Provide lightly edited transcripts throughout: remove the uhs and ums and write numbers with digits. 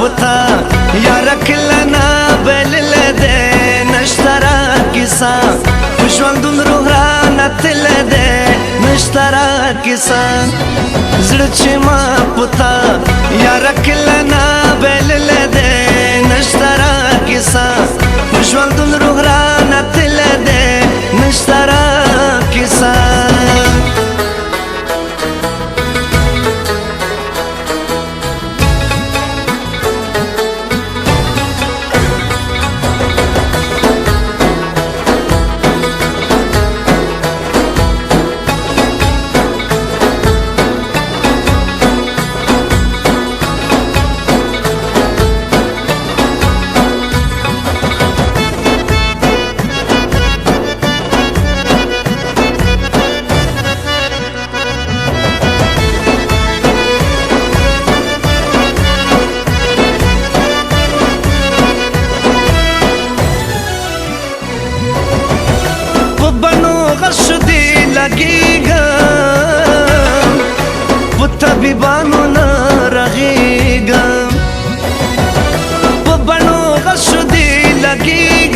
پتا یار کلنا بل لده نشترا کیسا ژوندون روح را نتل ده نشترا کیسا زړه چې ما پتا یار کلنا بل لده نشترا کیسا ژوندون روح را نتل ده نشترا کیسا طبيبانو نرغيغم ببنو غشو دي لغيغم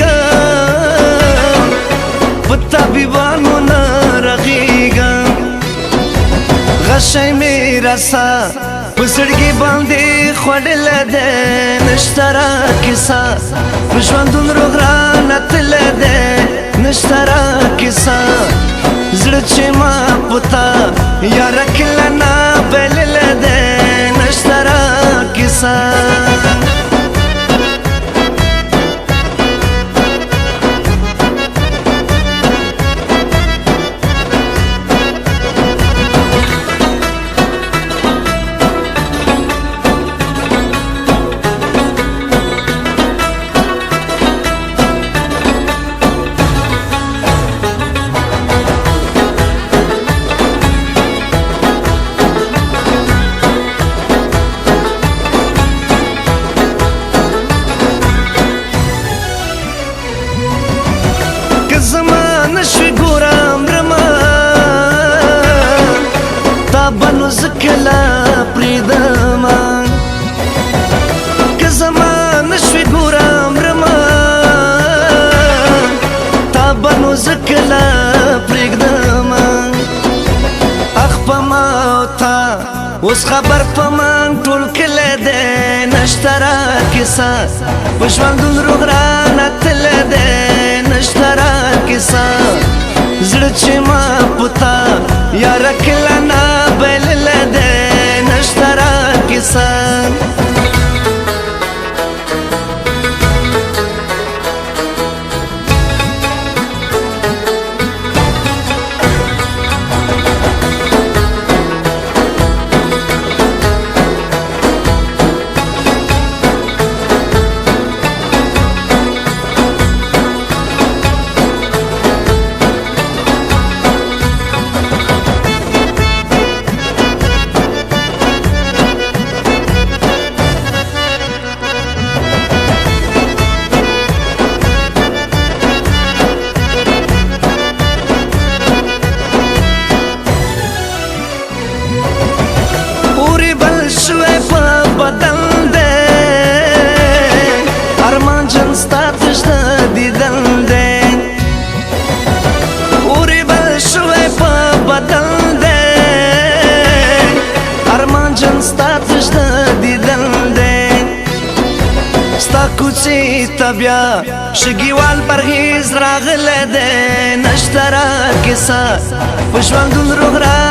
طبيبانو نرغيغم غشي میرسا پسړګي باندې خړل ده نشترا کیسا ژوندون روغ را نتل ده نشترا کیسا زړه چې ما پتا یار کلنا بل لده نشترا کیسا بنو زکلا پریدمان که زمان نشوی گورم رمان تا بنو زکلا پریدمان اخ پا موتا اوس خبر پا من طول کله ده نشترا کسا پشوندون روغ را نتل ده نشترا کسا زړه چې ما پتا یار کلنا بل لده نشترا کیسا کوڅې ته بیا شګیوال پرهیز راغله ده نشترا کیسه په ژوندون روغ را